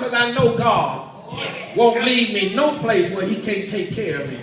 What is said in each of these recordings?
because I know God won't leave me no place where he can't take care of me.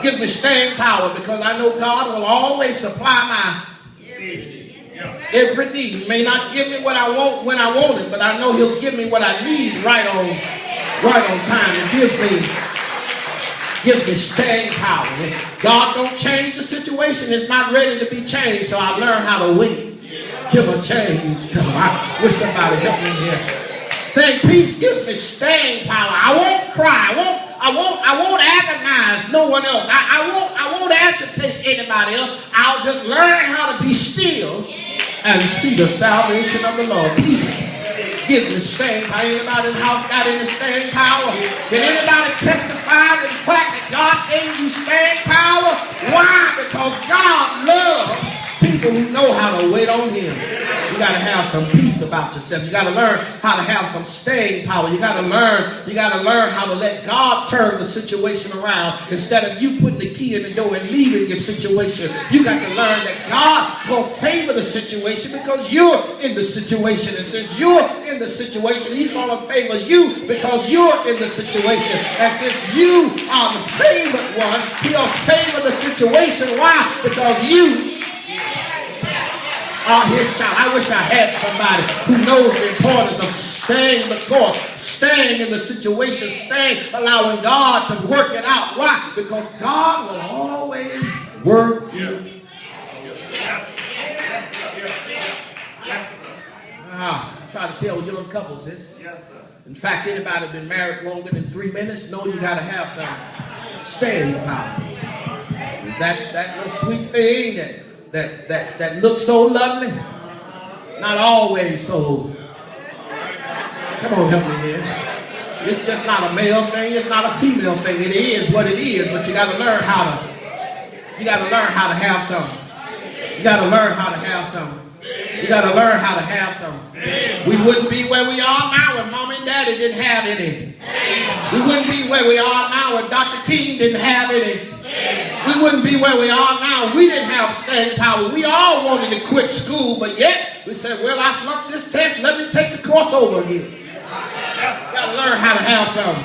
Gives me staying power because I know God will always supply my every need. He may not give me what I want when I want it, but I know he'll give me what I need right on time. It gives me staying power. If God don't change the situation, it's not ready to be changed, so I learn how to wait till a change comes. I wish somebody help me here. Peace gives me staying power. I won't cry. I won't agonize no one else. I won't agitate anybody else. I'll just learn how to be still and see the salvation of the Lord. Peace gives me staying power. Anybody in the house got any staying power? Can anybody testify to the fact that God gave you staying power? Why? Because God loves people who know how to wait on him. You got to have some peace about yourself. You got to learn how to have some staying power. You got to learn how to let God turn the situation around instead of you putting the key in the door and leaving your situation. You got to learn that God's going to favor the situation because you're in the situation. And since you're in the situation, he's going to favor you because you're in the situation. And since you are the favored one, he'll favor the situation. Why? Because you are his child. I wish I had somebody who knows the importance of staying the course, staying in the situation, allowing God to work it out. Why? Because God will always work it. I try to tell young couples this. In fact, anybody been married longer than 3 minutes know you got to have some staying power. That little sweet thing that looks so lovely, not always so. Come on, help me here. It's just not a male thing. It's not a female thing. It is what it is. But you got to learn how to. You got to learn how to have some. You got to learn how to have some. You got to learn how to have some. We wouldn't be where we are now if Mom and Daddy didn't have any. We wouldn't be where we are now if Dr. King didn't have any. We wouldn't be where we are now. We didn't have staying power. We all wanted to quit school, but yet we said, well, I flunked this test. Let me take the course over again. You got to learn how to have some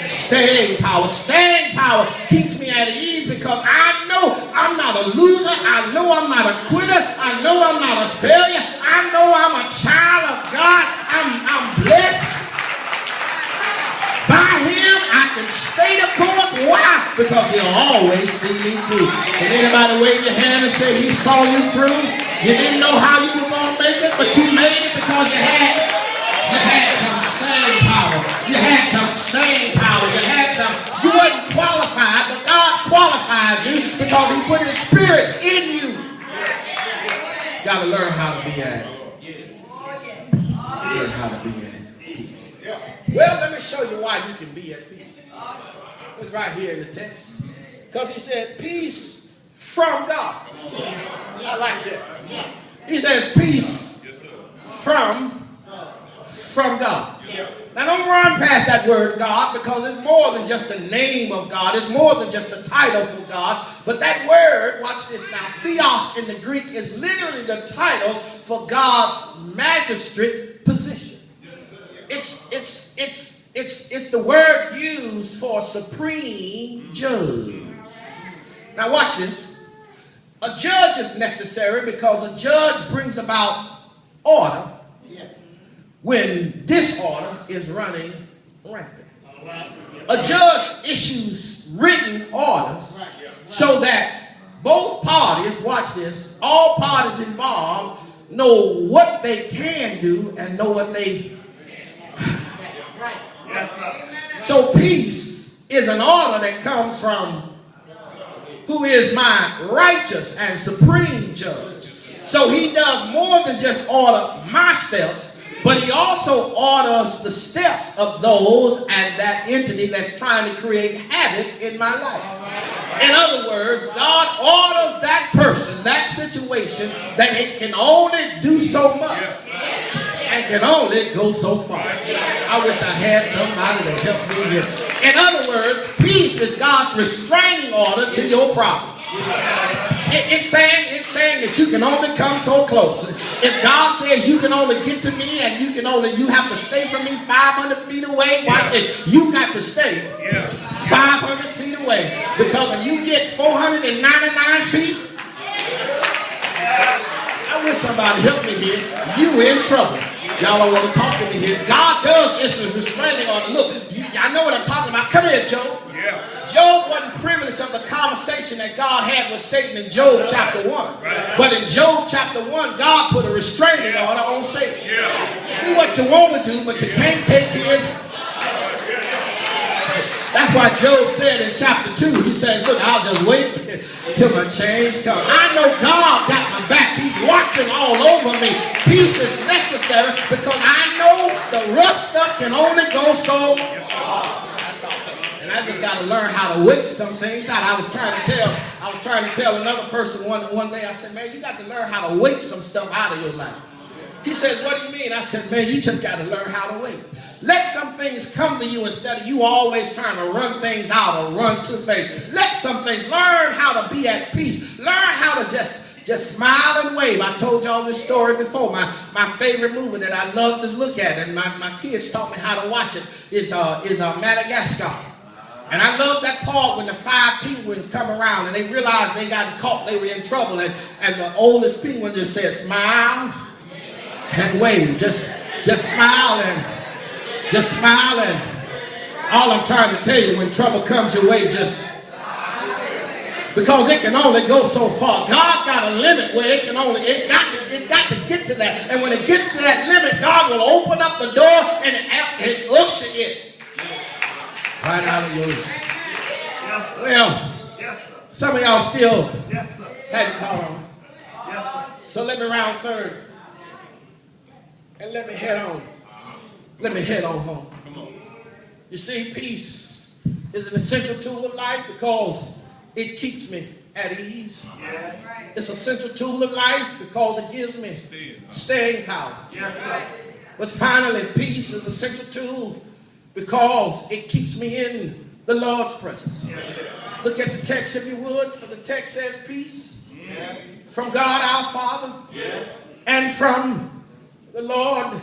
staying power. Staying power keeps me at ease because I know I'm not a loser. I know I'm not a quitter. I know I'm not a failure. I know I'm a child of God. I'm blessed. By him, I can stay the course. Why? Because he'll always see me through. Can anybody wave your hand and say he saw you through? You didn't know how you were going to make it, but you made it because you had some staying power. You had some staying power. You wasn't qualified, but God qualified you because he put his spirit in you. You got to learn how to be at it. Learn how to be at it. Well, let me show you why you can be at peace. It's right here in the text. Because he said, peace from God. I like that. He says, peace from God. Now, don't run past that word God because it's more than just the name of God. It's more than just the title for God. But that word, watch this now, theos in the Greek is literally the title for God's magistrate position. It's the word used for supreme judge. Now watch this. A judge is necessary because a judge brings about order when disorder is running rampant. A judge issues written orders so that both parties, watch this, all parties involved know what they can do and know what they So peace is an order that comes from who is my righteous and supreme judge. So he does more than just order my steps, but he also orders the steps of those and that entity that's trying to create havoc in my life. In other words, God orders that person, that situation, that it can only do so much and can only go so far. I wish I had somebody to help me here. In other words, peace is God's restraining order to your problem. It's saying that you can only come so close. If God says you can only get to me and you have to stay from me 500 feet away, watch this, you got to stay 500 feet away. Because if you get 499 feet, I wish somebody help me here, you in trouble. Y'all don't want to talk to me here. God does issues restraining on. Look, I know what I'm talking about. Come here, Job. Yeah. Job wasn't privileged of the conversation that God had with Satan in Job chapter 1. Right. But in Job chapter 1, God put a restraining order on Satan. Yeah. Do what you want to do, but you can't take his. That's why Job said in chapter 2, he said, look, I'll just wait till my change comes. I know God got my back. He's watching all over me. Peace is necessary because I know the rough stuff can only go so far. And I just got to learn how to wait some things out. I was trying to tell another person one day, I said, man, you got to learn how to wait some stuff out of your life. He said, what do you mean? I said, man, you just got to learn how to wait. Let some things come to you instead of you always trying to run things out or run to things. Let some things. Learn how to be at peace. Learn how to just smile and wave. I told y'all this story before. My favorite movie that I love to look at, and my kids taught me how to watch it, is Madagascar. And I love that part when the 5 penguins come around and they realize they got caught, they were in trouble, and the oldest penguin just said, smile and wave. Just smile and all I'm trying to tell you, when trouble comes your way, just because it can only go so far. God got a limit where it got to get to that. And when it gets to that limit, God will open up the door and it usher in. Right out of your yes, sir. Well, yes, sir. Some of y'all still hadn't caught on. Yes, sir. So let me round third. And let me head on. Let me head on home. Come on. You see, peace is an essential tool of life because it keeps me at ease. Yes. It's an essential tool of life because it gives me staying power. Yes, sir. But finally, peace is an essential tool because it keeps me in the Lord's presence. Yes. Look at the text if you would, for the text says peace from God our Father and from the Lord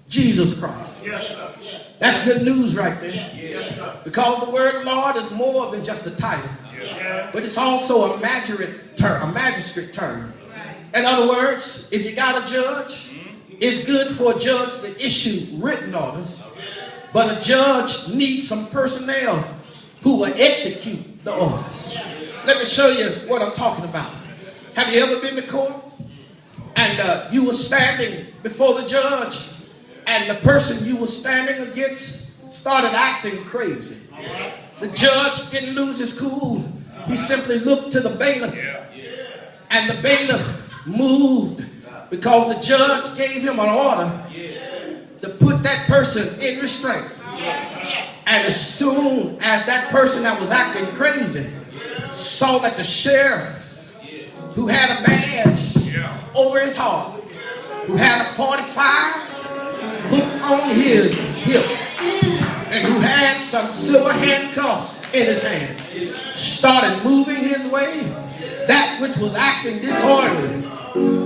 Jesus Christ. Yes, sir. That's good news right there. Yes, sir. Because the word Lord is more than just a title, but it's also a magistrate term. In other words, if you got a judge, it's good for a judge to issue written orders, but a judge needs some personnel who will execute the orders. Let me show you what I'm talking about. Have you ever been to court and you were standing before the judge and the person you were standing against started acting crazy? The judge didn't lose his cool. He simply looked to the bailiff, and the bailiff moved because the judge gave him an order to put that person in restraint. And as soon as that person that was acting crazy saw that the sheriff, who had a badge over his heart, who had a 45 hooked on his hip, and who had some silver handcuffs in his hand, started moving his way, that which was acting disorderly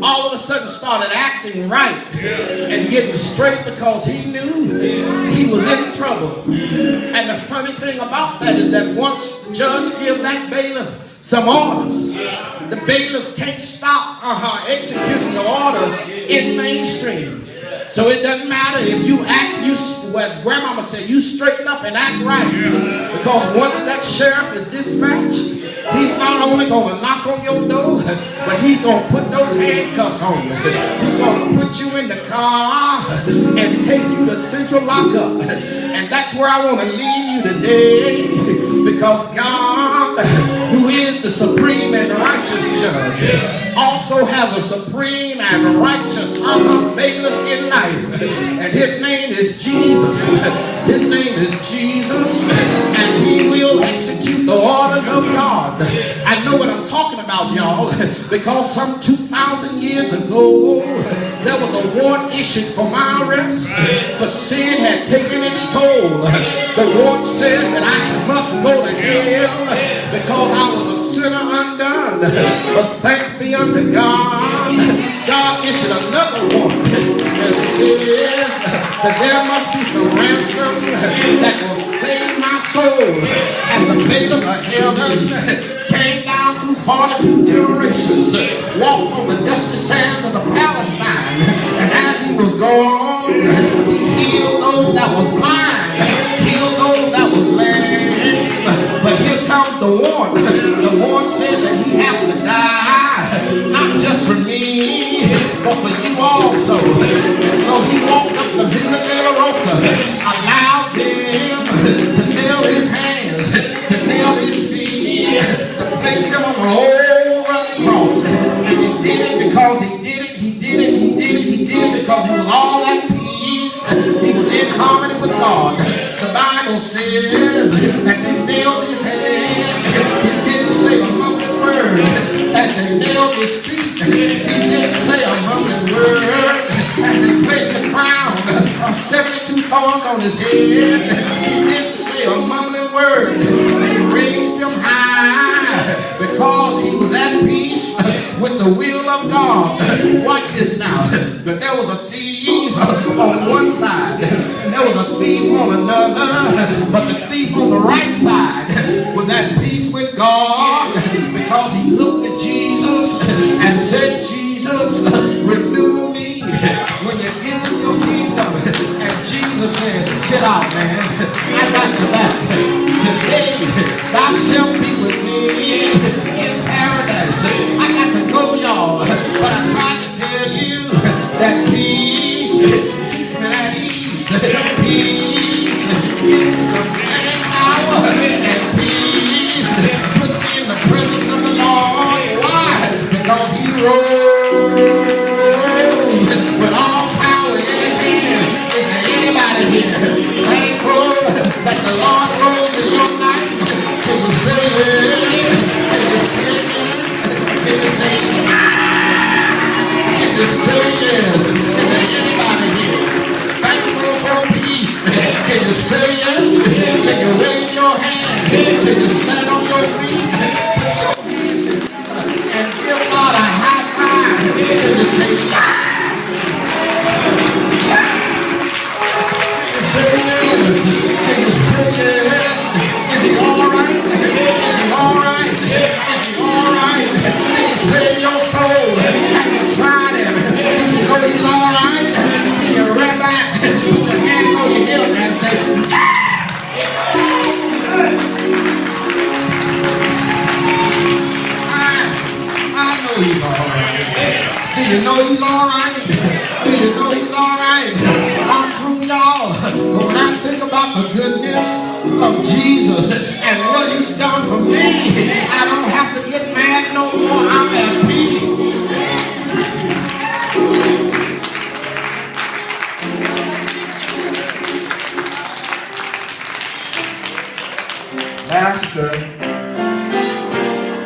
all of a sudden started acting right and getting straight because he knew he was in trouble. And the funny thing about that is that once the judge gives that bailiff some orders, the bailiff can't stop executing the orders in mainstream. So it doesn't matter if you act, as grandmama said, you straighten up and act right. Because once that sheriff is dispatched, he's not only going to knock on your door, but he's going to put those handcuffs on you. He's going to put you in the car and take you to central lockup. And that's where I want to leave you today, because God, who is the supreme and righteous judge, also has a supreme and righteous bailiff in life. And his name is Jesus. His name is Jesus. And he will execute the orders of God. I know what I'm talking about, y'all, because some 2,000 years ago, there was a warrant issued for my arrest, for sin had taken its toll. The warrant said that I must go to hell because I was a sinner undone. But thanks be unto to God, God issued another warrant that says that there must be some ransom that will save my soul. And the payment of heaven came down through 42 generations, walked on the dusty sands of the Palestine, and as he was gone, he healed those that was blind, healed those that was lame. But here comes the warrant. The warrant said that he had to die, not just for me, but for you also. And so he walked up the Via Dolorosa, allowed them to nail his hands, to nail his feet, to place him on an old rugged cross. And he did it because he did it, he did it, he did it, he did it because he was all at peace. He was in harmony with God. The Bible says that they nailed his hands. He didn't say a mumbling word. As they nailed his feet, he didn't say a mumbling word. As they placed the crown of 72 thorns on his head, he didn't say a mumbling word. They raised him high because he was at peace with the will of God. Watch this now. But there was a thief on one side, and there was a thief on another. But the thief on the right side was at peace with God because he looked at Jesus and said, Jesus, remember me when you get to your kingdom. And Jesus says, chill out, man. I got your back. Today, thou shalt be with me in paradise. I got to go, y'all. But I tried to tell you that peace keeps me at ease. Peace gives me some staying power. And peace puts me in the presence of the Lord. Why? Because he rose with all power in his hand. Is there anybody here thankful that the Lord rose in your life? Can you say yes? Can you say yes? Can you say can you say yes? Is there anybody here thankful for peace? Can you say yes? Can you wave your hand? Can you stand on your feet? Put your hands together and give God a high five. Can you say yes? Say yes. Can you say yes? Is he all right? Is he all right? Is he all right? Can you save your soul? Have you tried him? Do you know he's all right? Can you rap back? Put your hands on your hip and say, I know he's all right. Do you know he's all right? Do you know he's all right? I'm through, y'all. But when I think about the goodness of Jesus and what he's done for me, I don't have to get mad no more. I'm at peace. Master,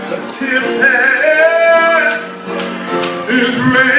the tempest is ready.